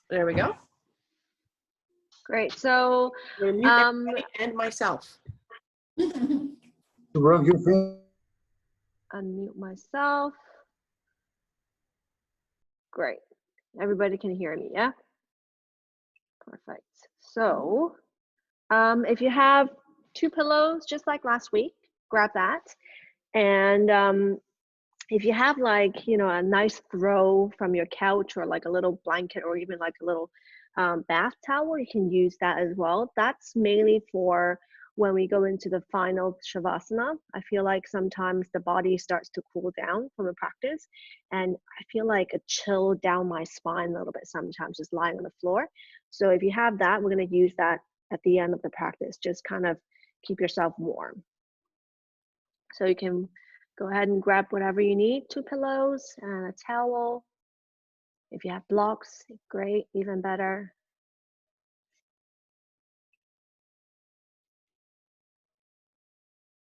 There we go. Great. So, Mute everybody and myself. Rub your finger. unmute myself. Great. Everybody can hear me, yeah? Perfect. So, if you have 2 pillows, just like last week, grab that. And if you have like, you know, a nice throw from your couch or like a little blanket or even like a little bath towel, you can use that as well. That's mainly for when we go into the final shavasana. I feel like sometimes the body starts to cool down from the practice, and I feel like a chill down my spine a little bit sometimes just lying on the floor. So if you have that, we're going to use that at the end of the practice. Just kind of keep yourself warm. So you can go ahead and grab whatever you need, 2 pillows and a towel. If you have blocks, great, even better.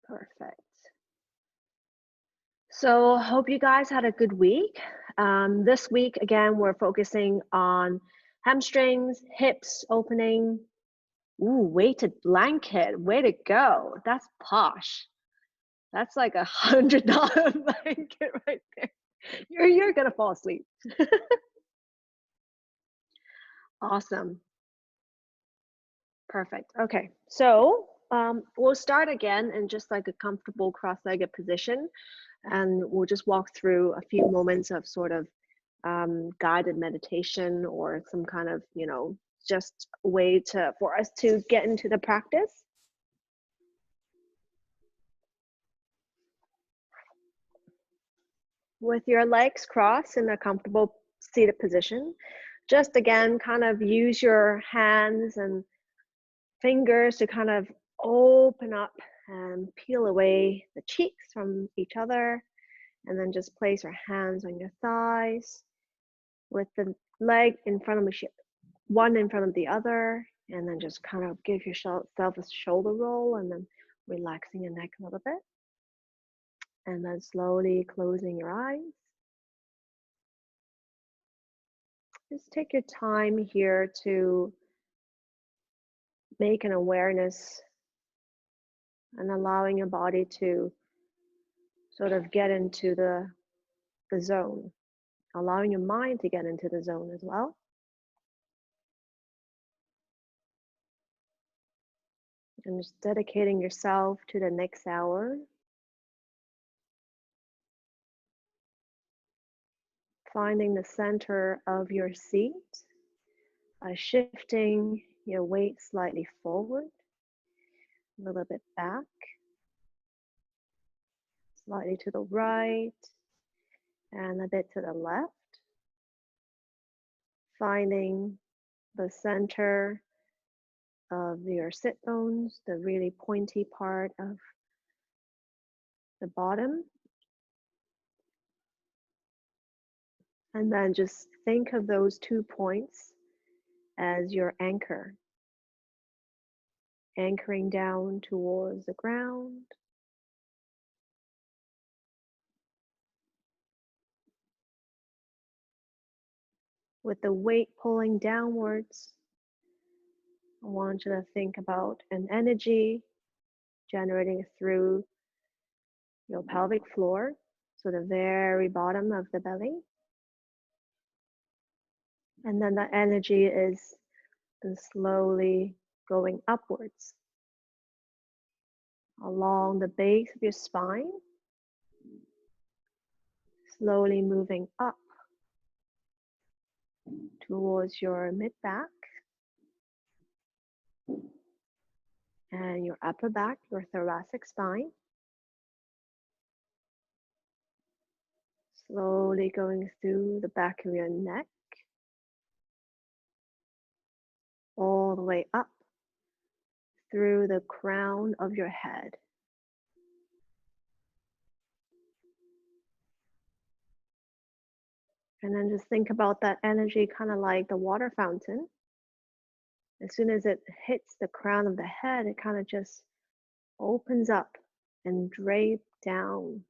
Perfect. So hope you guys had a good week. This week, again, we're focusing on hamstrings, hips opening. Ooh, weighted blanket, way to go. That's posh. That's like $100 blanket right there. You're gonna fall asleep. Awesome. Perfect. Okay, so we'll start again in just like a comfortable cross-legged position, and we'll just walk through a few moments of sort of guided meditation or some kind of, you know, just a way for us to get into the practice. With your legs crossed in a comfortable seated position, just again, kind of use your hands and fingers to kind of open up and peel away the cheeks from each other, and then just place your hands on your thighs with the leg in front of one in front of the other, and then just kind of give yourself a shoulder roll and then relaxing your neck a little bit, and then slowly closing your eyes. Just take your time here to make an awareness and allowing your body to sort of get into the zone, allowing your mind to get into the zone as well. And just dedicating yourself to the next hour. Finding the center of your seat by shifting your weight slightly forward, a little bit back, slightly to the right, and a bit to the left. Finding the center of your sit bones, the really pointy part of the bottom. And then just think of those 2 points as your anchor, anchoring down towards the ground. With the weight pulling downwards, I want you to think about an energy generating through your pelvic floor, so the very bottom of the belly. And then the energy is slowly going upwards along the base of your spine, slowly moving up towards your mid-back and your upper back, your thoracic spine. Slowly going through the back of your neck, all the way up through the crown of your head. And then just think about that energy kind of like the water fountain. As soon as it hits the crown of the head, it kind of just opens up and drapes down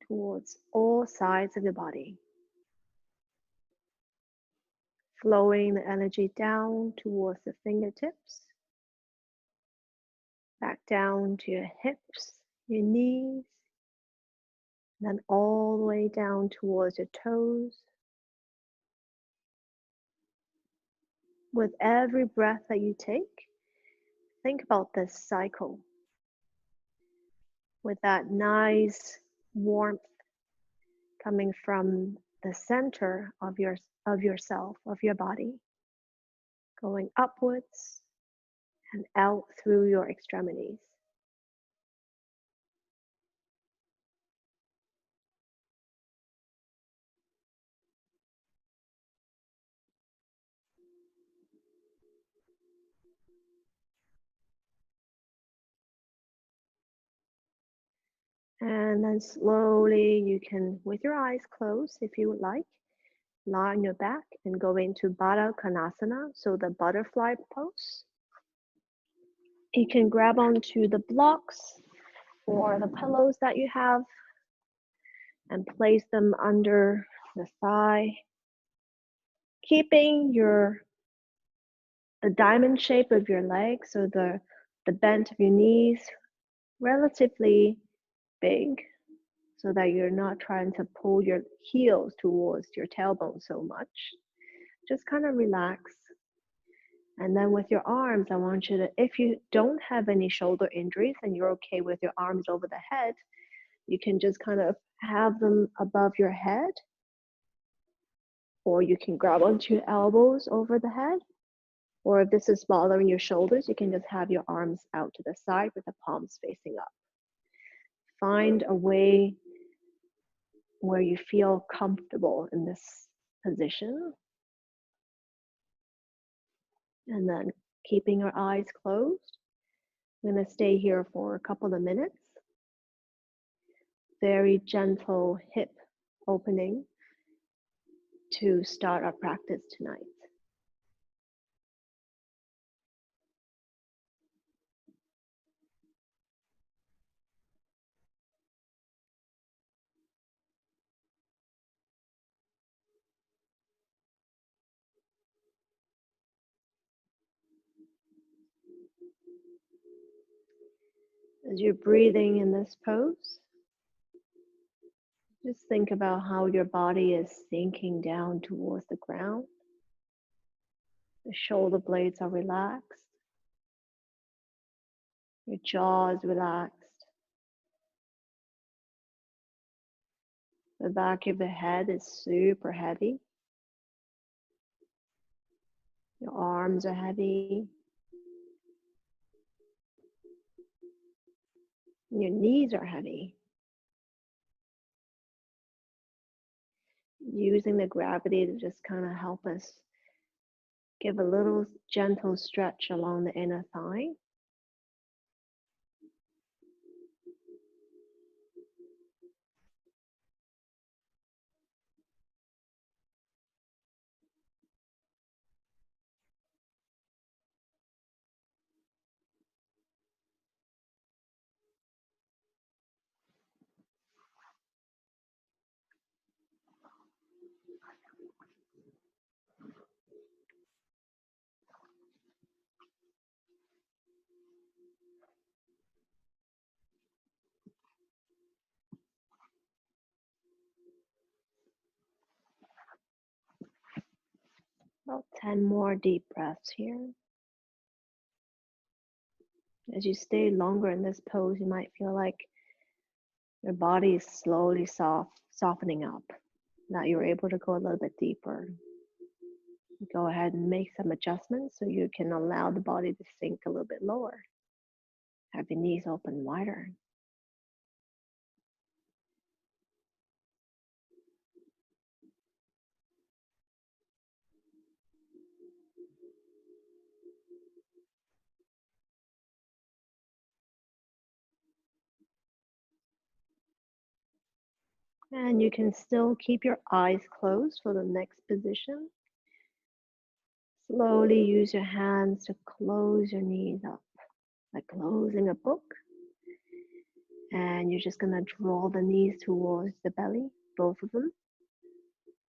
towards all sides of your body, flowing the energy down towards the fingertips, back down to your hips, your knees, then all the way down towards your toes. With every breath that you take, think about this cycle with that nice warmth coming from the center of yourself, of your body, going upwards and out through your extremities. And then slowly you can, with your eyes closed if you would like, lie on your back and go into Baddha Konasana, so the butterfly pose. You can grab onto the blocks or the pillows that you have and place them under the thigh, keeping the diamond shape of your legs, so the bend of your knees relatively big, so that you're not trying to pull your heels towards your tailbone so much. Just kind of relax. And then with your arms, I want you to, if you don't have any shoulder injuries and you're okay with your arms over the head, you can just kind of have them above your head, or you can grab onto your elbows over the head. Or if this is bothering your shoulders, you can just have your arms out to the side with the palms facing up. Find a way where you feel comfortable in this position. And then keeping your eyes closed, I'm going to stay here for a couple of minutes. Very gentle hip opening to start our practice tonight. As you're breathing in this pose, just think about how your body is sinking down towards the ground. The shoulder blades are relaxed. Your jaw is relaxed. The back of the head is super heavy. Your arms are heavy. Your knees are heavy. Using the gravity to just kind of help us give a little gentle stretch along the inner thigh. About 10 more deep breaths here. As you stay longer in this pose, you might feel like your body is slowly softening up, that you're able to go a little bit deeper. Go ahead and make some adjustments so you can allow the body to sink a little bit lower. Have your knees open wider. And you can still keep your eyes closed for the next position. Slowly use your hands to close your knees up, like closing a book. And you're just gonna draw the knees towards the belly, both of them.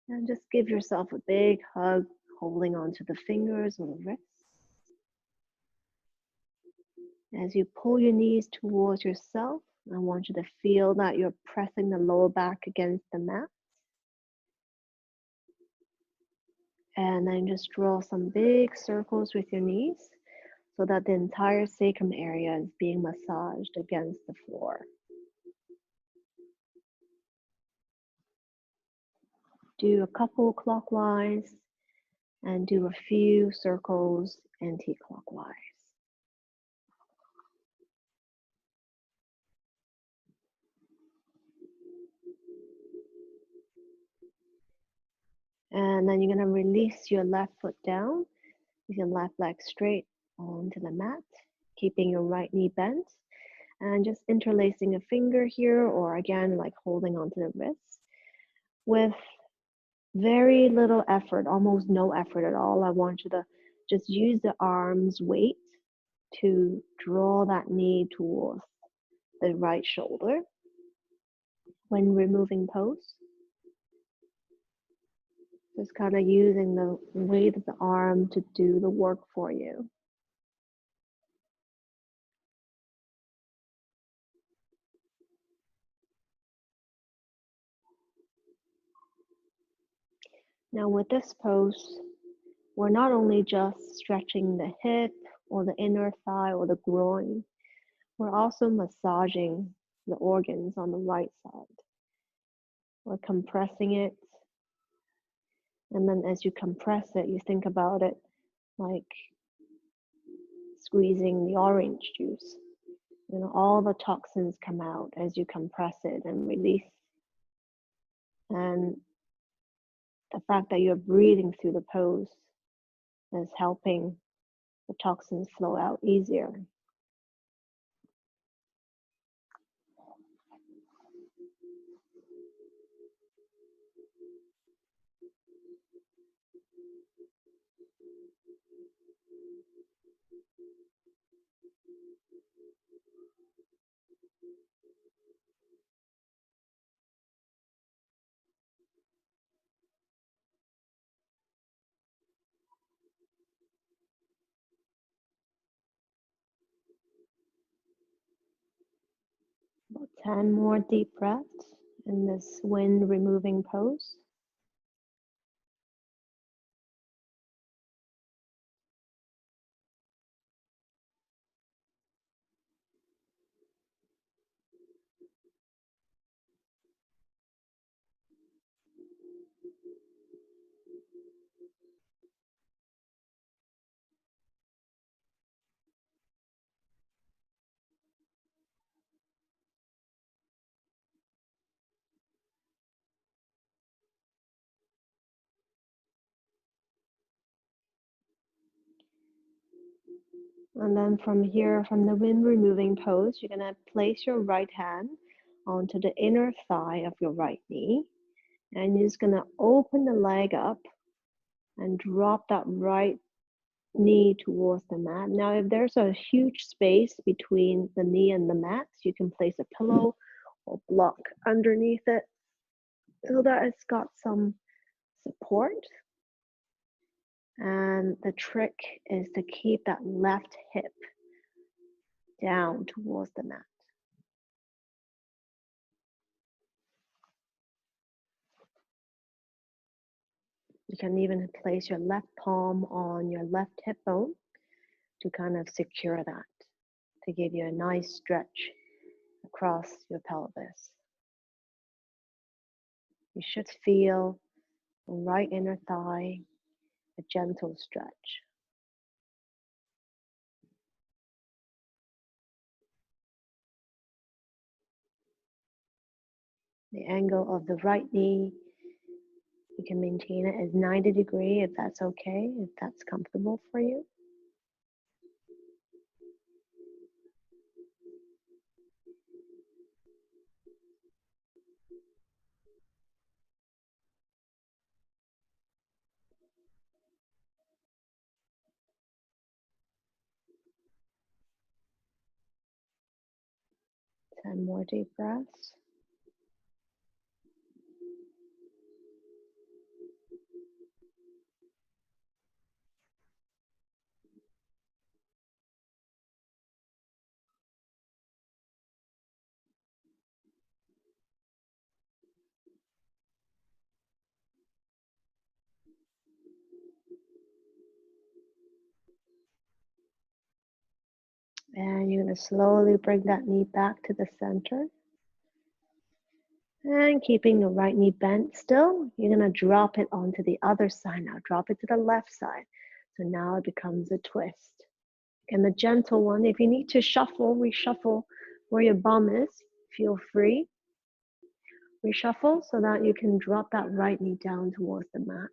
And just give yourself a big hug, holding onto the fingers or the wrists. As you pull your knees towards yourself, I want you to feel that you're pressing the lower back against the mat. And then just draw some big circles with your knees so that the entire sacrum area is being massaged against the floor. Do a couple clockwise and do a few circles anti-clockwise. And then you're going to release your left foot down with your left leg straight onto the mat, keeping your right knee bent and just interlacing a finger here, or again, like holding onto the wrist with very little effort, almost no effort at all. I want you to just use the arm's weight to draw that knee towards the right shoulder when removing pose. Just kind of using the weight of the arm to do the work for you. Now with this pose, we're not only just stretching the hip or the inner thigh or the groin, we're also massaging the organs on the right side. We're compressing it. And then as you compress it, you think about it like squeezing the orange juice. You know, all the toxins come out as you compress it and release. And the fact that you're breathing through the pose is helping the toxins flow out easier. About 10 more deep breaths in this wind removing pose. And then from here, from the wind removing pose, you're going to place your right hand onto the inner thigh of your right knee. And you're just going to open the leg up and drop that right knee towards the mat. Now, if there's a huge space between the knee and the mat, you can place a pillow or block underneath it so that it's got some support. And the trick is to keep that left hip down towards the mat. You can even place your left palm on your left hip bone to kind of secure that, to give you a nice stretch across your pelvis. You should feel the right inner thigh, a gentle stretch. The angle of the right knee, you can maintain it as 90 degrees if that's okay, if that's comfortable for you. Ten more deep breaths. And you're going to slowly bring that knee back to the center. And keeping the right knee bent still, you're going to drop it onto the other side now. Drop it to the left side. So now it becomes a twist. And the gentle one, if you need to shuffle, reshuffle where your bum is, feel free. Reshuffle so that you can drop that right knee down towards the mat.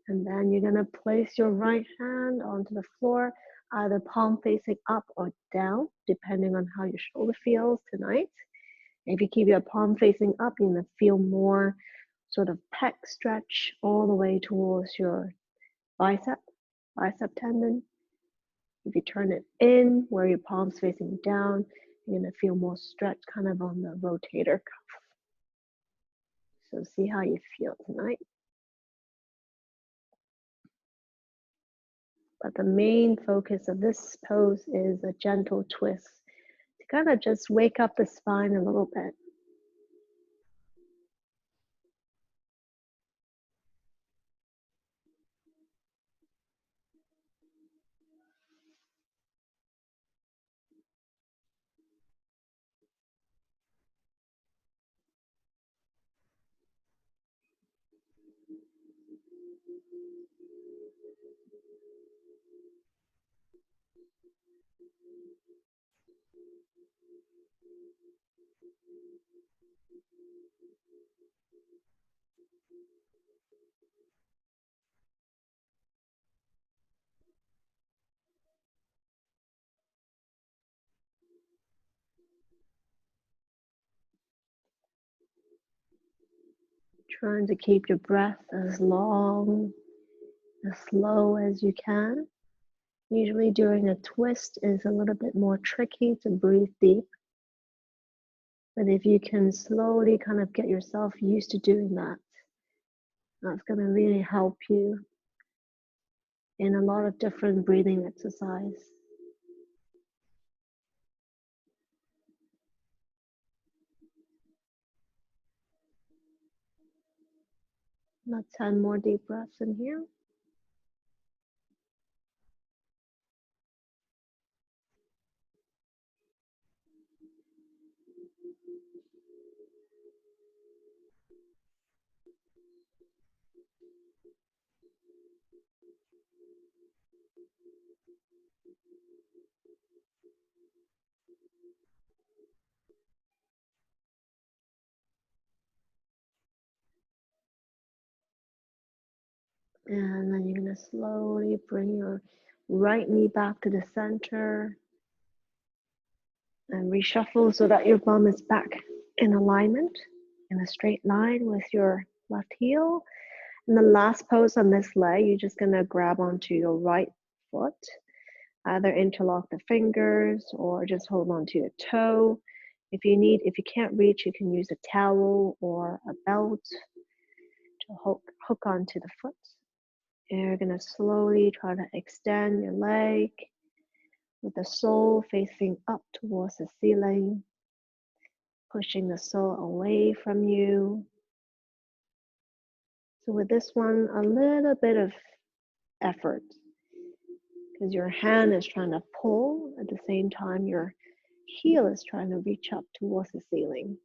And then you're going to place your right hand onto the floor, either palm facing up or down, depending on how your shoulder feels tonight. If you keep your palm facing up, you're going to feel more sort of pec stretch all the way towards your bicep tendon. If you turn it in where your palm's facing down, you're going to feel more stretch kind of on the rotator cuff. So see how you feel tonight. But the main focus of this pose is a gentle twist to kind of just wake up the spine a little bit. Trying to keep your breath as long, as slow as you can. Usually during a twist is a little bit more tricky to breathe deep. But if you can slowly kind of get yourself used to doing that, that's going to really help you in a lot of different breathing exercise. About 10 more deep breaths in here. And then you're going to slowly bring your right knee back to the center and reshuffle so that your bum is back in alignment in a straight line with your left heel. And the last pose on this leg, you're just going to grab onto your right foot, either interlock the fingers or just hold onto your toe. If you can't reach, you can use a towel or a belt to hook onto the foot. And you're going to slowly try to extend your leg with the sole facing up towards the ceiling, pushing the sole away from you. So with this one, a little bit of effort because your hand is trying to pull at the same time your heel is trying to reach up towards the ceiling.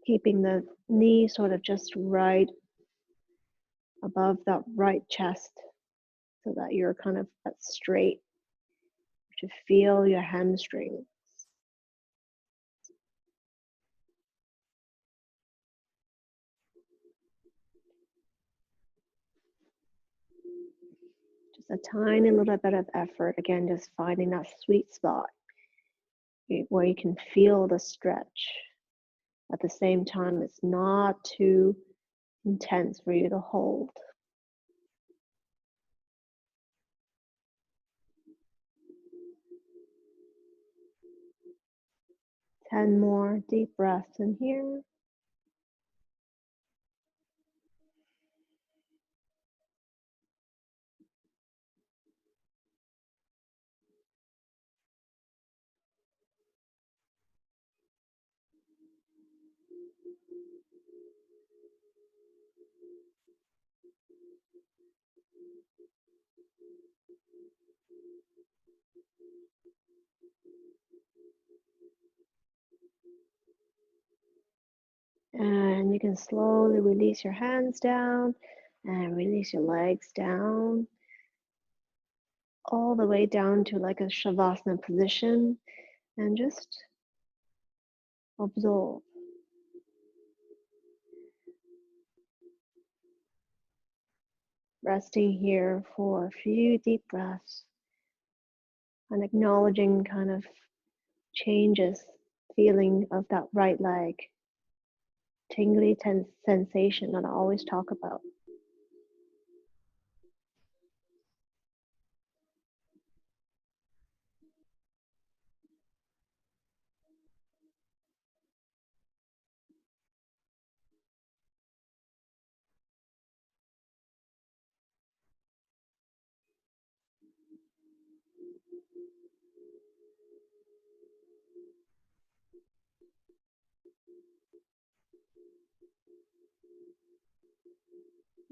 Keeping the knee sort of just right above that right chest so that you're kind of straight to feel your hamstrings. Just a tiny little bit of effort. Again, just finding that sweet spot where you can feel the stretch. At the same time, it's not too intense for you to hold. Ten more deep breaths in here. And you can slowly release your hands down and release your legs down, all the way down to like a Shavasana position, and just absorb. Resting here for a few deep breaths and acknowledging kind of changes, feeling of that right leg, tingly sensation that I always talk about.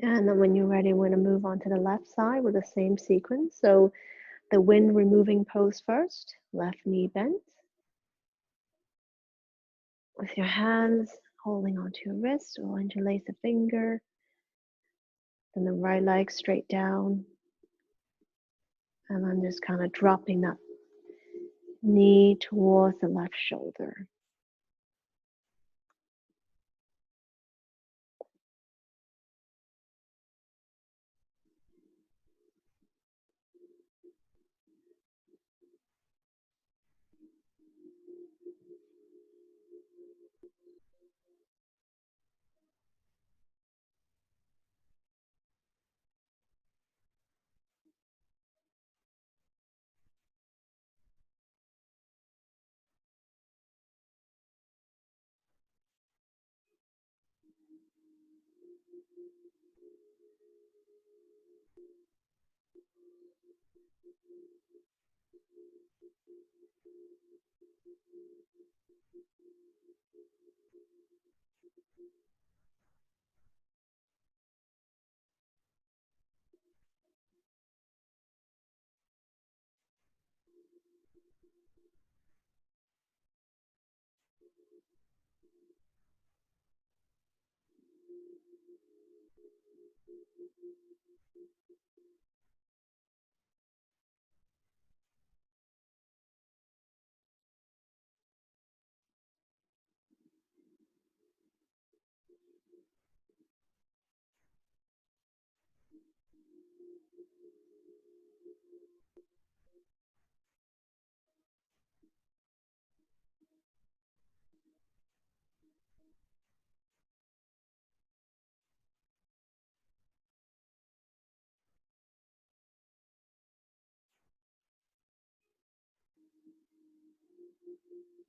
And then when you're ready, we're going to move on to the left side with the same sequence. So the wind removing pose first, left knee bent. With your hands holding onto your wrist or interlace a finger. Then the right leg straight down. And then just kind of dropping that knee towards the left shoulder.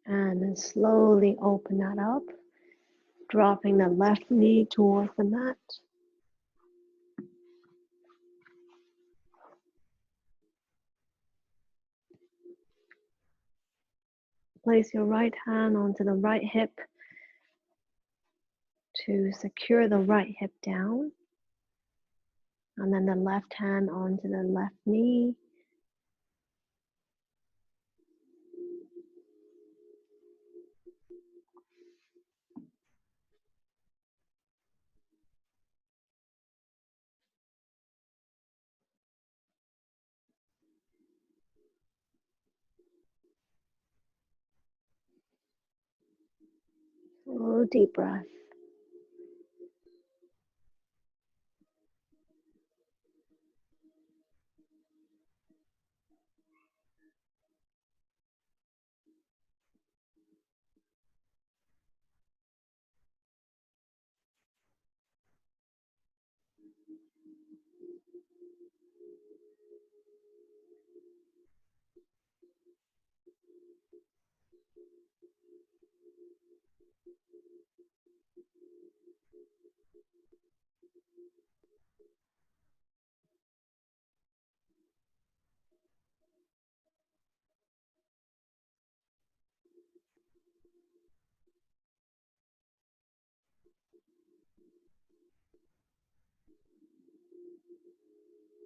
And then slowly open that up, dropping the left knee towards the mat. Place your right hand onto the right hip to secure the right hip down. And then the left hand onto the left knee. Oh, deep breath.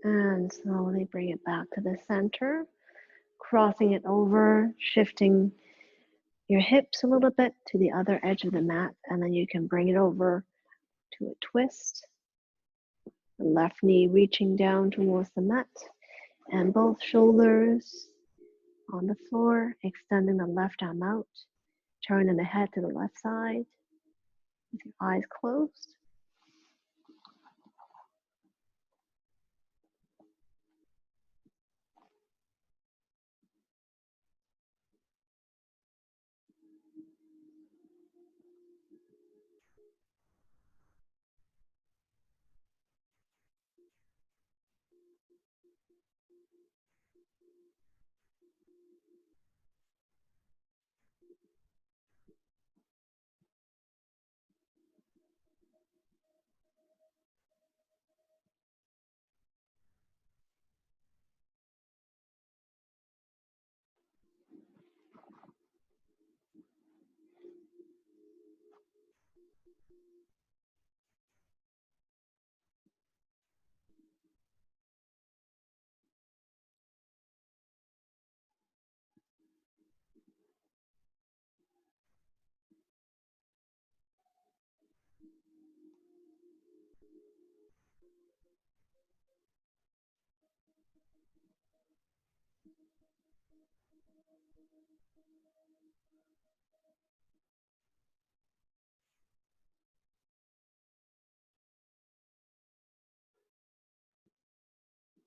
And slowly bring it back to the center, crossing it over, shifting your hips a little bit to the other edge of the mat, and then you can bring it over to a twist. The left knee reaching down towards the mat, and both shoulders on the floor, extending the left arm out, turning the head to the left side with your eyes closed.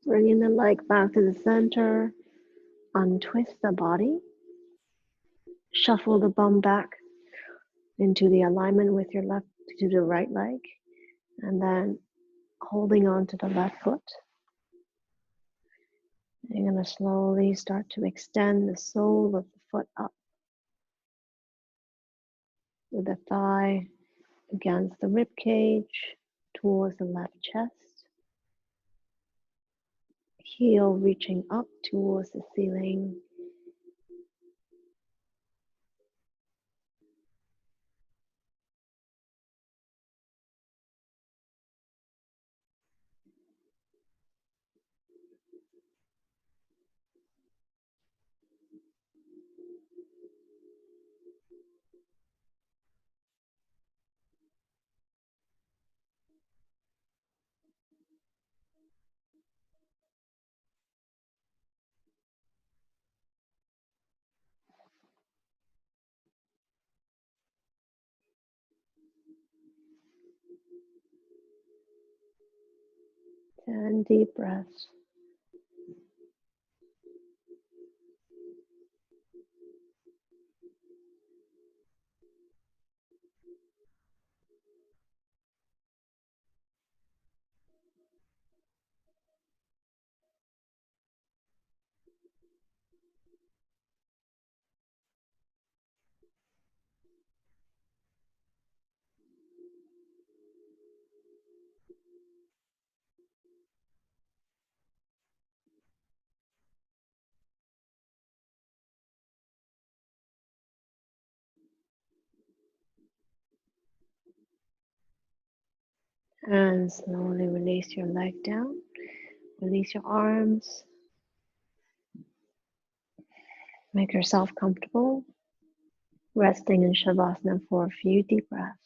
Bringing the leg back to the center, untwist the body, shuffle the bum back into the alignment with your left to the right leg, and then holding on to the left foot. You're going to slowly start to extend the sole of the foot up with the thigh against the rib cage towards the left chest, heel reaching up towards the ceiling. And deep breaths. And slowly release your leg down. Release your arms. Make yourself comfortable. Resting in Shavasana for a few deep breaths.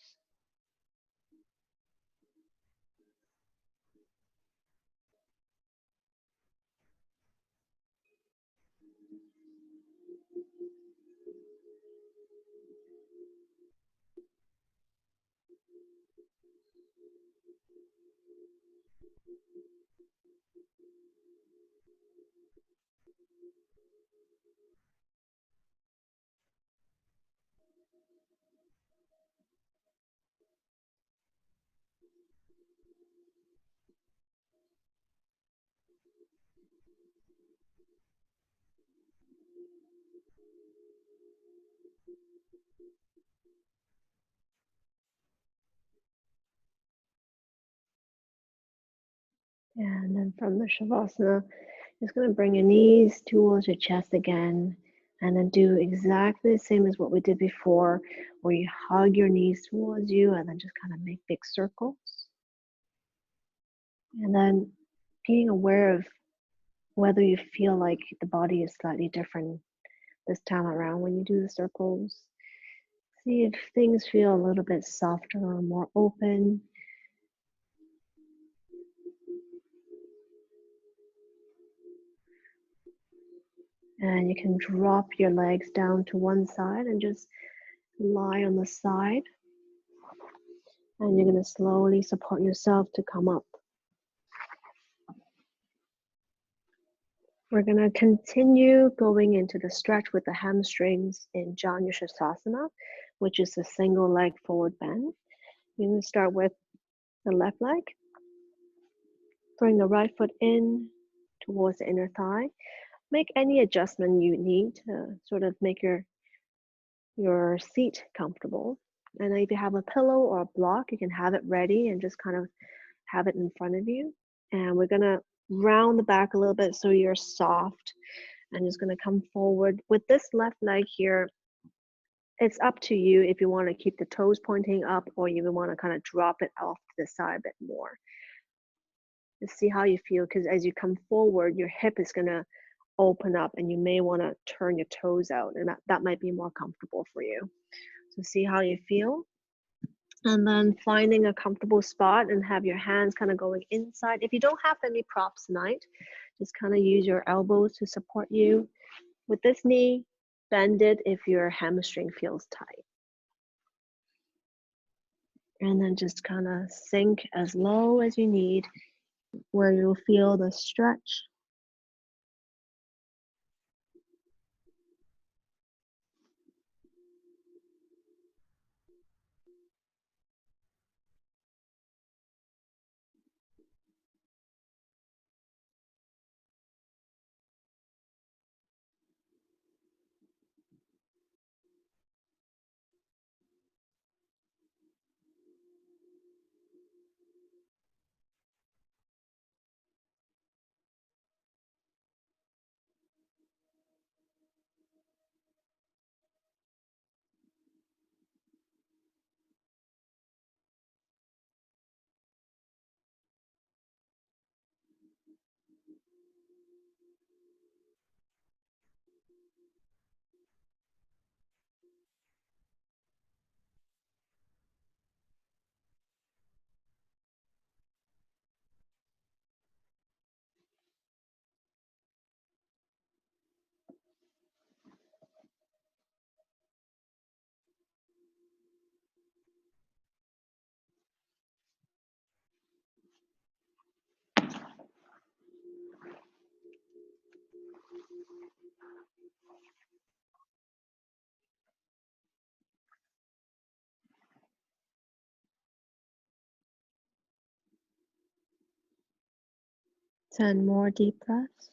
And then from the Shavasana, just going to bring your knees towards your chest again. And then do exactly the same as what we did before, where you hug your knees towards you and then just kind of make big circles. And then being aware of whether you feel like the body is slightly different this time around when you do the circles. See if things feel a little bit softer or more open. And you can drop your legs down to one side and just lie on the side. And you're going to slowly support yourself to come up. We're going to continue going into the stretch with the hamstrings in Janushasana, which is a single leg forward bend. You're going to start with the left leg. Bring the right foot in towards the inner thigh. Make any adjustment you need to sort of make your seat comfortable. And if you have a pillow or a block, you can have it ready and just kind of have it in front of you. And we're going to round the back a little bit so you're soft. And just going to come forward. With this left leg here, it's up to you if you want to keep the toes pointing up or you want to kind of drop it off to the side a bit more. Just see how you feel, because as you come forward, your hip is going to open up and you may want to turn your toes out, and that might be more comfortable for you. So see how you feel. And then finding a comfortable spot and have your hands kind of going inside. If you don't have any props tonight, just kind of use your elbows to support you. With this knee, bend it if your hamstring feels tight. And then just kind of sink as low as you need, where you'll feel the stretch. Ten more deep breaths.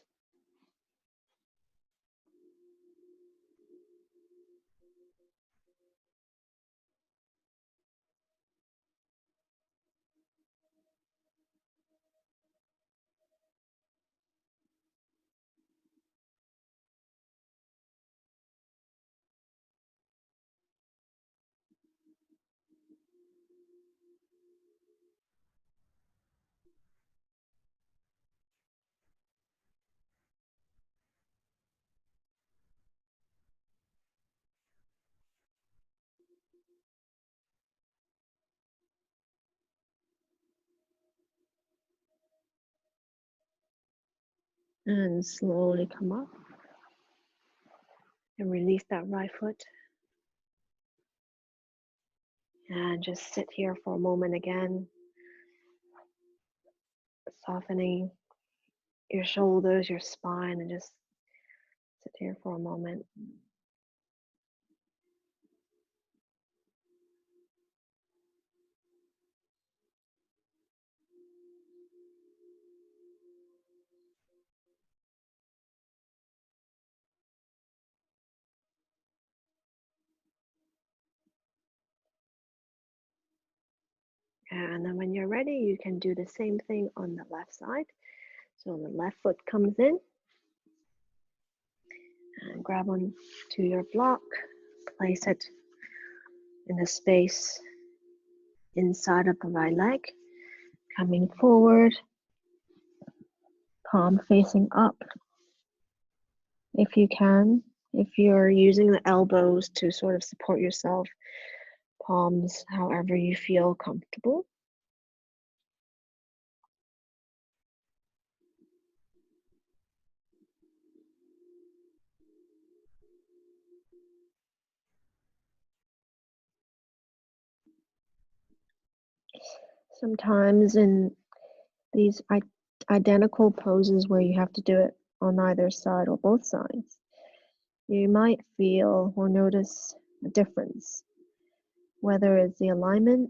And slowly come up and release that right foot. And just sit here for a moment again, softening your shoulders, your spine, and just sit here for a moment. And then when you're ready, you can do the same thing on the left side. So the left foot comes in and grab on to your block, place it in the space inside of the right leg, coming forward, palm facing up. If you can, if you're using the elbows to sort of support yourself, palms however you feel comfortable. Sometimes in these identical poses where you have to do it on either side or both sides, you might feel or notice a difference, whether it's the alignment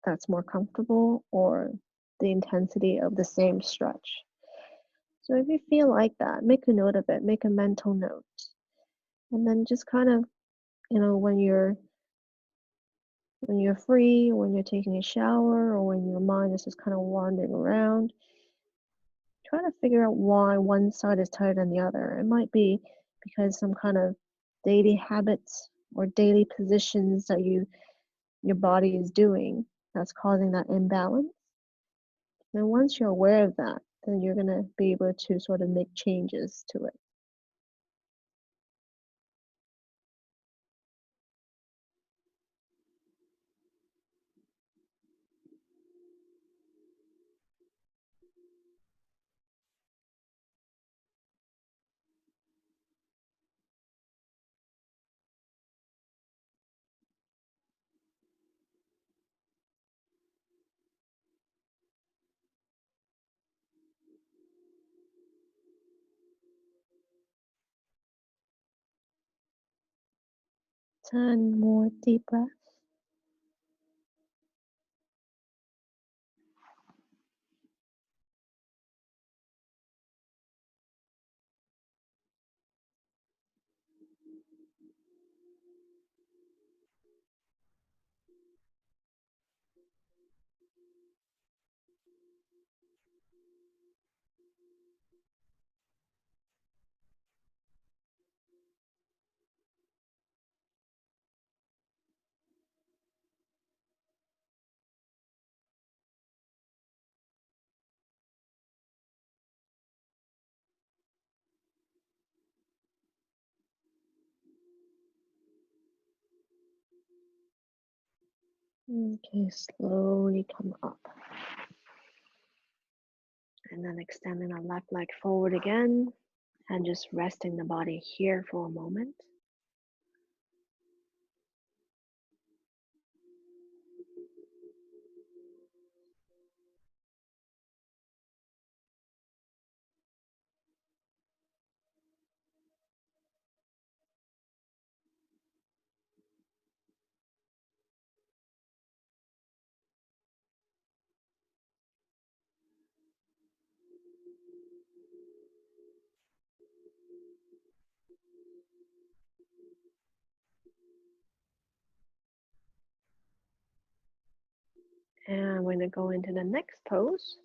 that's more comfortable or the intensity of the same stretch. So if you feel like that, make a note of it, make a mental note. And then just kind of, when you're free, when you're taking a shower, or when your mind is just kind of wandering around, try to figure out why one side is tighter than the other. It might be because some kind of daily habits or daily positions that your body is doing that's causing that imbalance. And once you're aware of that, then you're going to be able to sort of make changes to it. Ten more deep breaths. Okay, slowly come up. And then extending our left leg forward again and just resting the body here for a moment. And we're going to go into the next pose,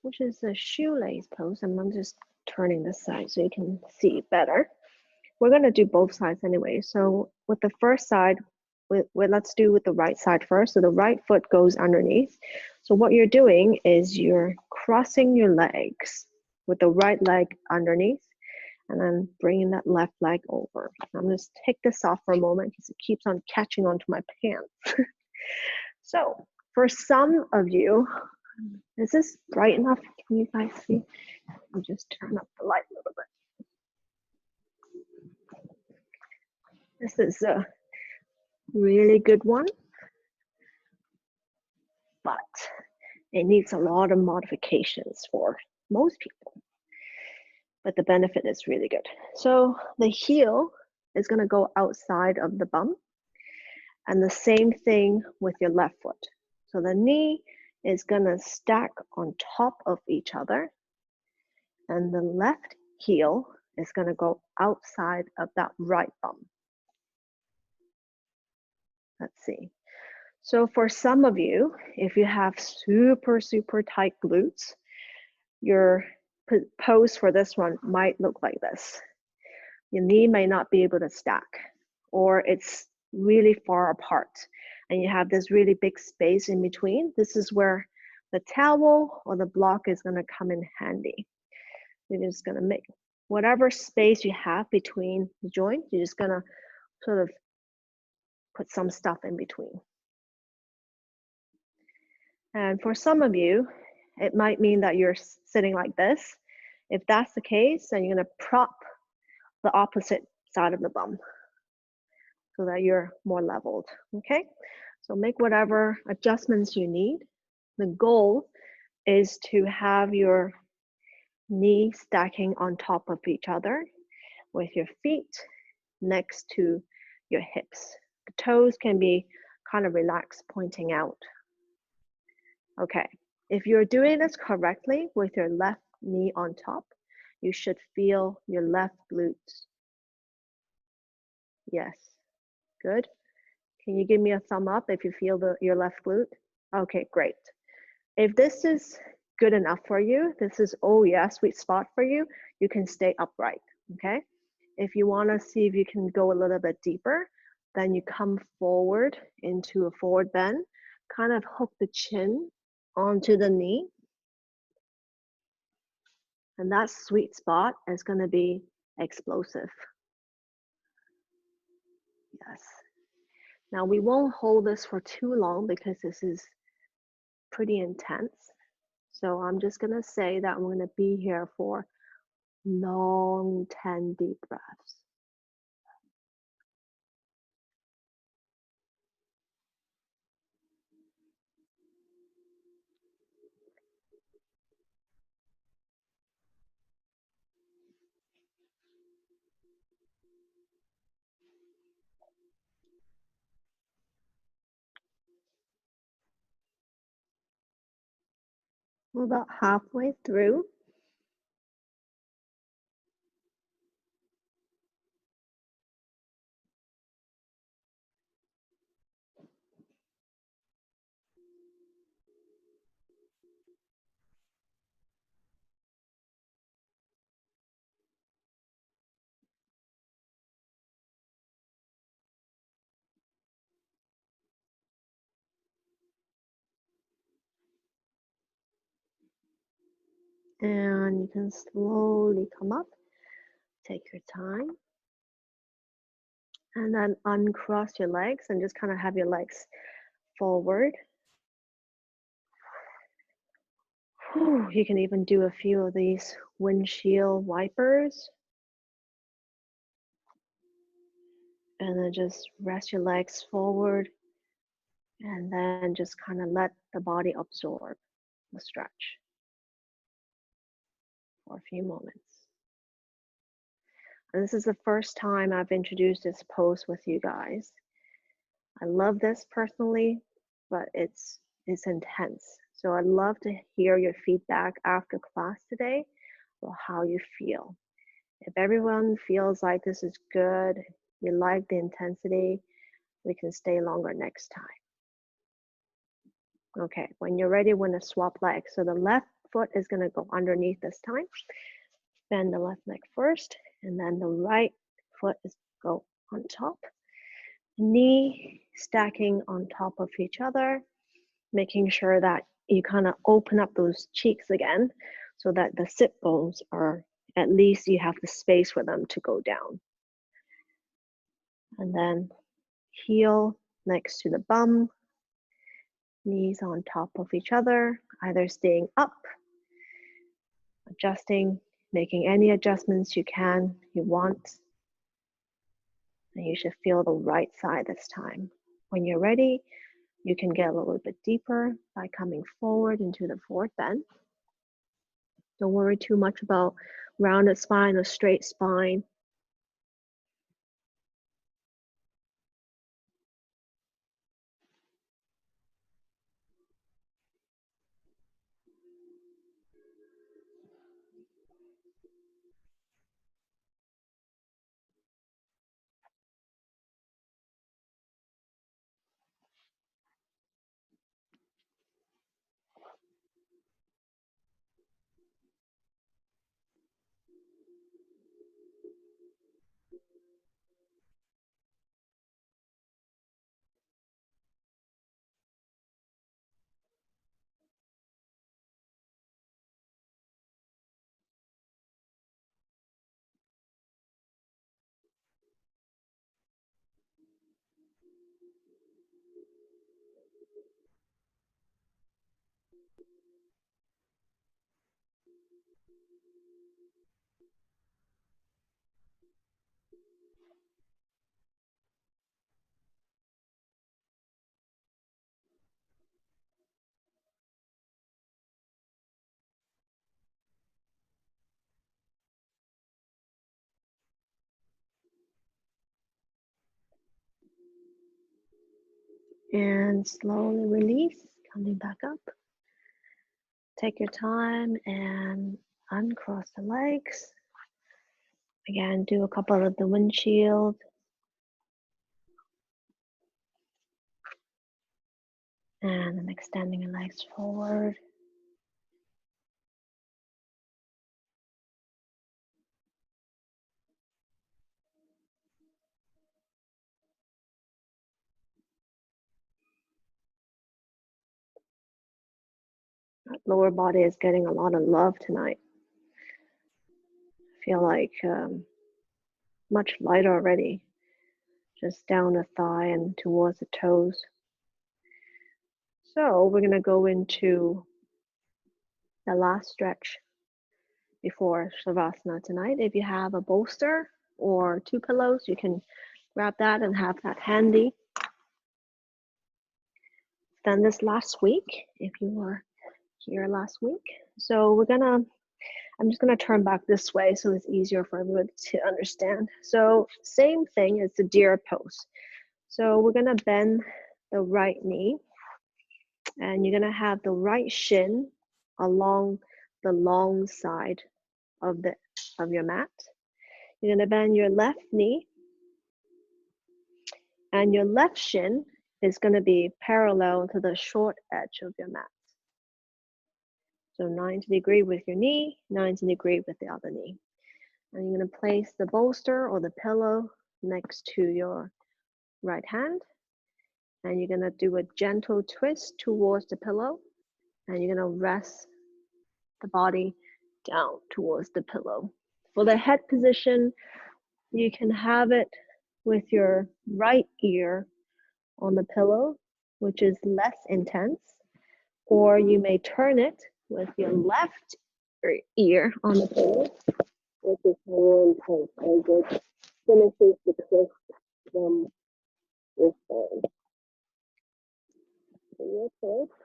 which is the shoelace pose. And I'm just turning this side so you can see better. We're going to do both sides anyway. So with the first side, let's do with the right side first. So the right foot goes underneath. So what you're doing is you're crossing your legs with the right leg underneath and then bringing that left leg over. I'm going to take this off for a moment because it keeps on catching onto my pants. So for some of you, is this bright enough? Can you guys see? I'll just turn up the light a little bit. This is a really good one, but it needs a lot of modifications for most people. But the benefit is really good. So the heel is going to go outside of the bum, and the same thing with your left foot. So the knee is going to stack on top of each other, and the left heel is going to go outside of that right bum. Let's see. So for some of you, if you have super, super tight glutes, your pose for this one might look like this. Your knee may not be able to stack, or it's really far apart, and you have this really big space in between. This is where The towel or the block is going to come in handy. You're just going to make whatever space you have between the joints, you're just going to sort of put some stuff in between. And for some of you, it might mean that you're sitting like this. If that's the case, then you're going to prop the opposite side of the bum so that you're more leveled, okay? So make whatever adjustments you need. The goal is to have your knees stacking on top of each other with your feet next to your hips. The toes can be kind of relaxed, pointing out. Okay, if you're doing this correctly with your left knee on top, you should feel your left glutes. Yes, good. Can you give me a thumb up if you feel your left glute? Okay, great. If this is good enough for you, this is, oh yeah, sweet spot for you, you can stay upright, okay? If you wanna see if you can go a little bit deeper, then you come forward into a forward bend, kind of hook the chin onto the knee. And that sweet spot is gonna be explosive. Yes. Now we won't hold this for too long because this is pretty intense. So I'm just gonna say that I'm gonna be here for long 10 deep breaths. We're about halfway through. And you can slowly come up, take your time. And then uncross your legs and just kind of have your legs forward. Whew, you can even do a few of these windshield wipers. And then just rest your legs forward and then just kind of let the body absorb the stretch for a few moments. And this is the first time I've introduced this pose with you guys. I love this personally, but it's intense. So I'd love to hear your feedback after class today about how you feel. If everyone feels like this is good, you like the intensity, we can stay longer next time. Okay, when you're ready, we're gonna swap legs. So the left foot is gonna go underneath this time. Bend the left leg first, and then the right foot is go on top. Knee stacking on top of each other, making sure that you kind of open up those cheeks again so that the sit bones are, at least you have the space for them to go down. And then heel next to the bum, knees on top of each other, either staying up, adjusting, making any adjustments you want. And you should feel the right side this time. When you're ready, you can get a little bit deeper by coming forward into the forward bend. Don't worry too much about rounded spine or straight spine. And slowly release, coming back up. Take your time and uncross the legs. Again, do a couple of the windshield. And then extending your legs forward. Lower body is getting a lot of love tonight. Feel like much lighter already, just down the thigh and towards the toes. So we're going to go into the last stretch before Shavasana tonight. If you have a bolster or 2 pillows, you can grab that and have that handy. Done this last week if you were here last week. So I'm just gonna turn back this way so it's easier for everyone to understand. So same thing as the deer pose. So we're gonna bend the right knee and you're gonna have the right shin along the long side of your mat. You're gonna bend your left knee and your left shin is gonna be parallel to the short edge of your mat. So 90 degree with your knee, 90 degree with the other knee. And you're going to place the bolster or the pillow next to your right hand. And you're going to do a gentle twist towards the pillow. And you're going to rest the body down towards the pillow. For the head position, you can have it with your right ear on the pillow, which is less intense. Or you may turn it with your left ear on the pillow, which is more intense, and just finishes the twist from your spine. So your twist.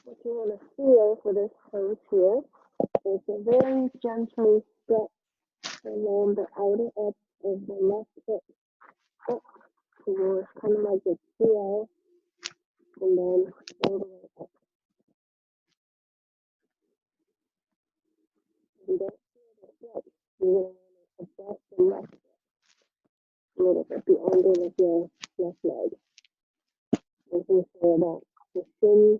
What you want to feel for this pose here is a very gentle stretch along the outer edge of the left hip up towards kind of like a tail, and then all the way up. You don't feel the stretch. You're going to want to adjust the left a little bit, the angle of your left leg. Making sure that the shin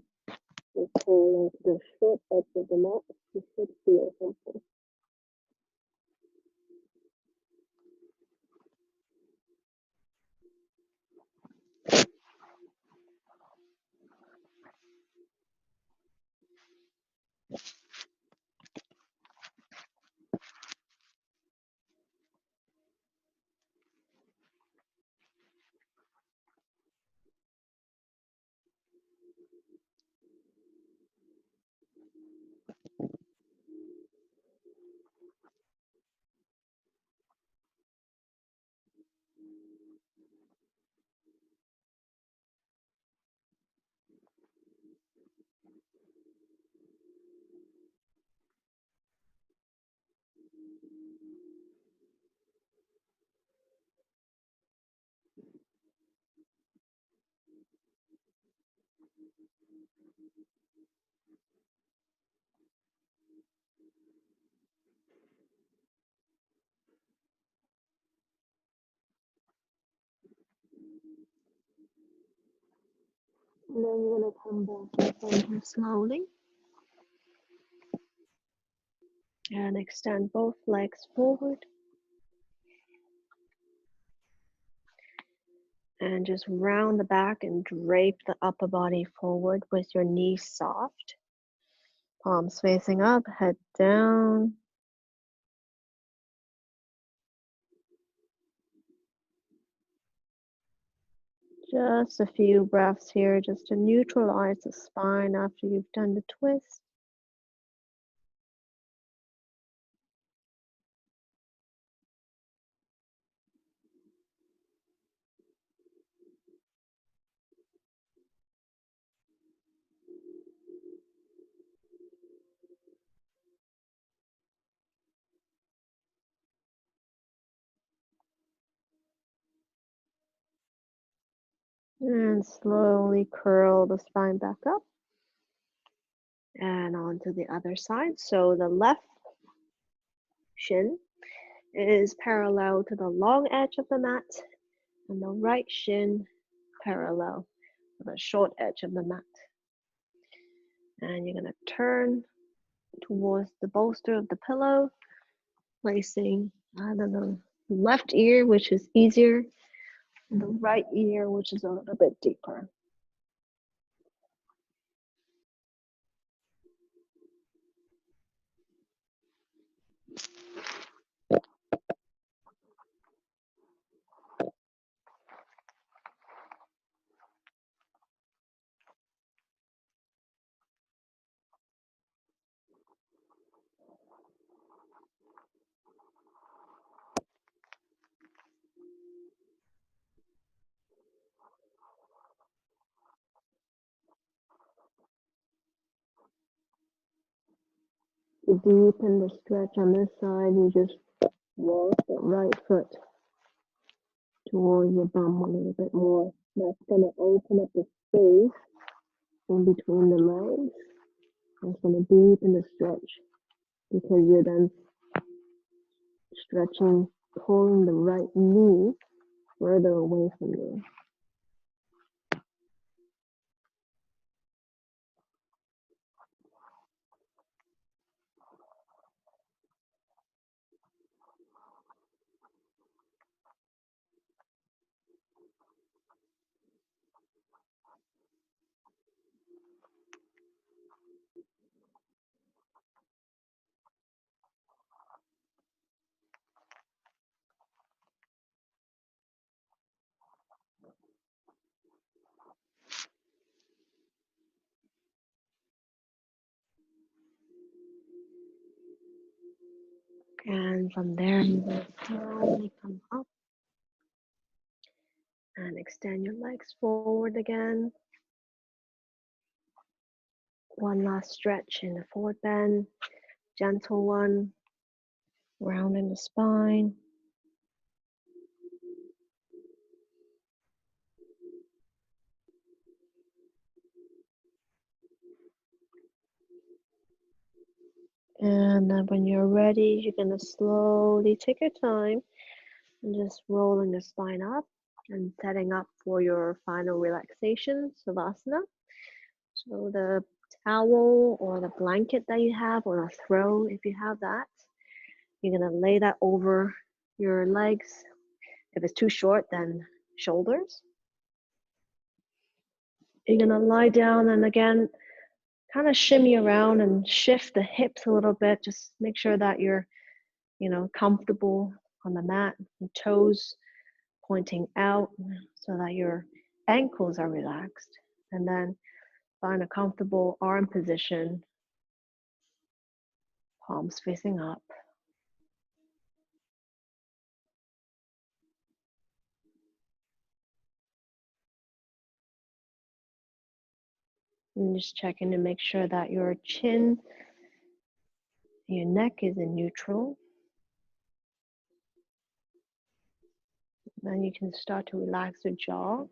is parallel to the short edge of the mat. You should feel something. And then you're going to come back in center slowly. And extend both legs forward. And just round the back and drape the upper body forward with your knees soft. Palms facing up, head down. Just a few breaths here just to neutralize the spine after you've done the twist. And slowly curl the spine back up and onto the other side. So the left shin is parallel to the long edge of the mat, and the right shin parallel to the short edge of the mat. And you're going to turn towards the bolster of the pillow, placing either the left ear, which is easier, and the right ear, which is a little bit deeper. To deepen the stretch on this side, you just walk the right foot towards your bum a little bit more. That's going to open up the space in between the legs. It's going to deepen the stretch because you're then stretching, pulling the right knee further away from you. And from there, you will slowly come up and extend your legs forward again. One last stretch in the forward bend, gentle one, rounding the spine. And then when you're ready, you're going to slowly take your time and just rolling the spine up and setting up for your final relaxation, Savasana. So the towel or the blanket that you have, or a throw if you have that, you're going to lay that over your legs. If it's too short, then shoulders. You're going to lie down and again, kind of shimmy around and shift the hips a little bit. Just make sure that you're, comfortable on the mat, and toes pointing out so that your ankles are relaxed. And then find a comfortable arm position, palms facing up. And just checking to make sure that your chin, your neck is in neutral. Then you can start to relax your jaw.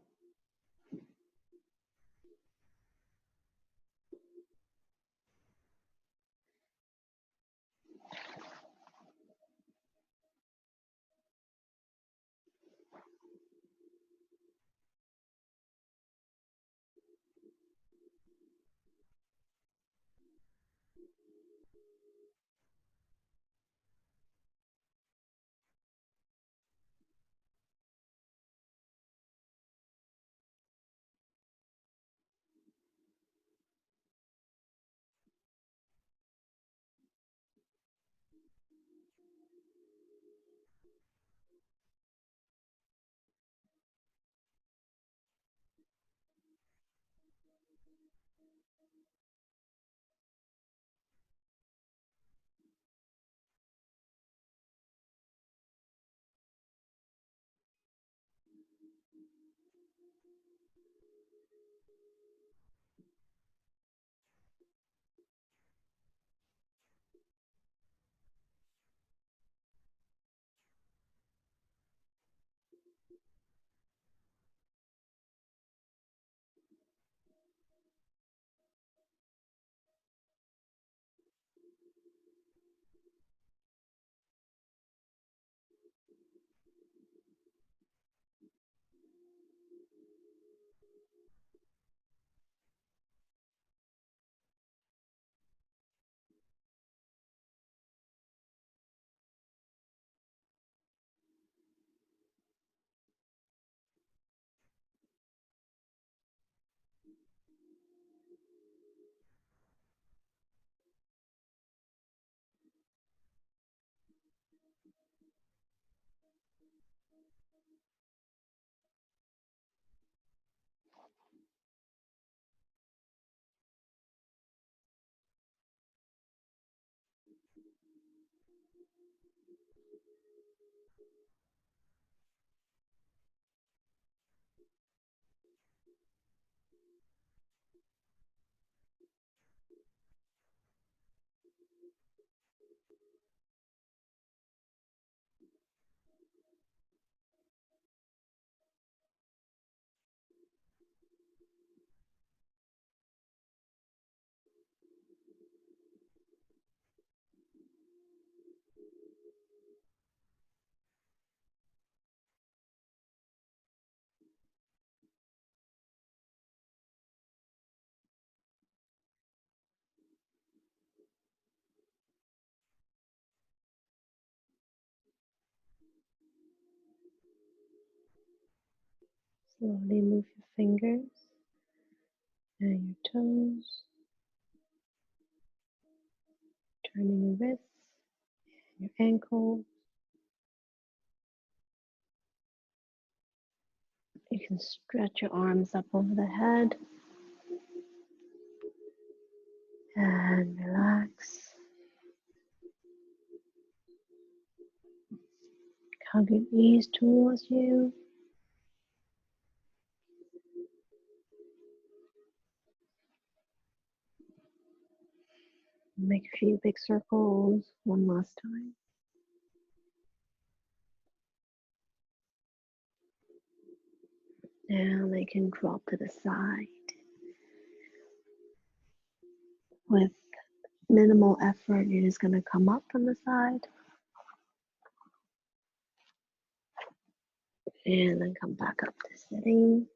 Slowly move your fingers and your toes, turning your wrists, your ankles. You can stretch your arms up over the head and relax. Hug your knees towards you. Make a few big circles one last time. Now they can drop to the side. With minimal effort, you're just going to come up from the side and then come back up to sitting.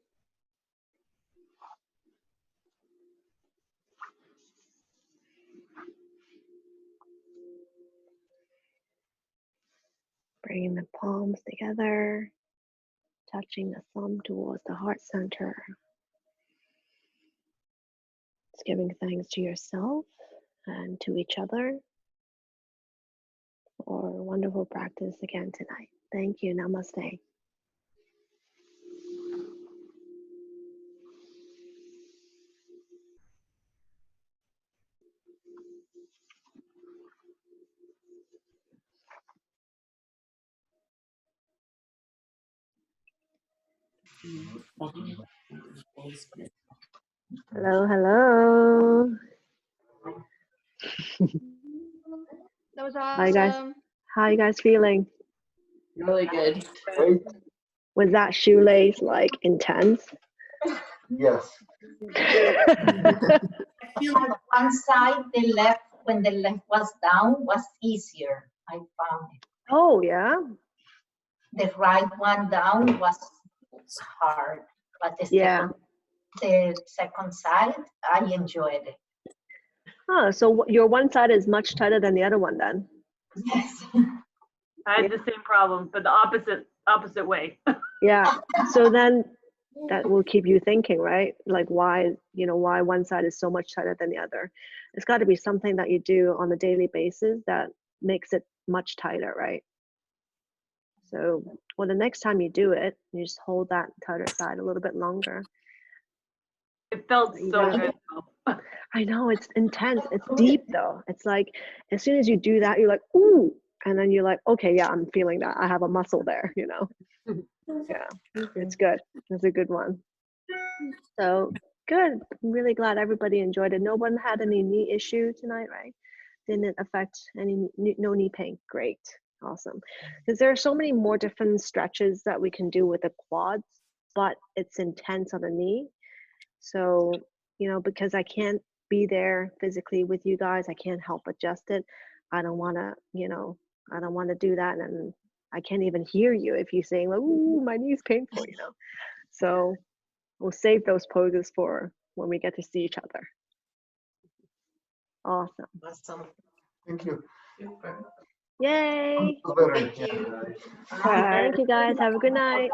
Bringing the palms together, touching the thumb towards the heart center. It's giving thanks to yourself and to each other for a wonderful practice again tonight. Thank you. Namaste. Hello, hello. That was Hi guys. awesome. How you guys feeling? Really good. Great. Was that shoelace like intense? Yes. I feel like one side, the left, when the left was down, was easier. I found it. Oh yeah. The right one down was hard, but Yeah. the second side, I enjoyed it. Oh, so your one side is much tighter than the other one then? Yes. I had the same problem, but the opposite way. Yeah. So then that will keep you thinking, right? Like why one side is so much tighter than the other. It's got to be something that you do on a daily basis that makes it much tighter, right? So, well, the next time you do it, you just hold that tighter side a little bit longer. It felt so good. I know, it's intense. It's deep though. It's like as soon as you do that, you're like, ooh, and then you're like, okay, yeah, I'm feeling that. I have a muscle there, you know. Yeah, it's good. It's a good one. So good. I'm really glad everybody enjoyed it. No one had any knee issue tonight, right? Didn't affect any, no knee pain. Great. Awesome. Because there are so many more different stretches that we can do with the quads, but it's intense on the knee. So, you know, because I can't be there physically with you guys, I can't help adjust it. I don't want to, you know, I don't want to do that. And I can't even hear you if you're saying, like, ooh, my knee's painful, you know. So we'll save those poses for when we get to see each other. Awesome. Awesome. Thank you. Super. Yay. Feel better. Thank Yeah. you. Thank you guys. Have a good night.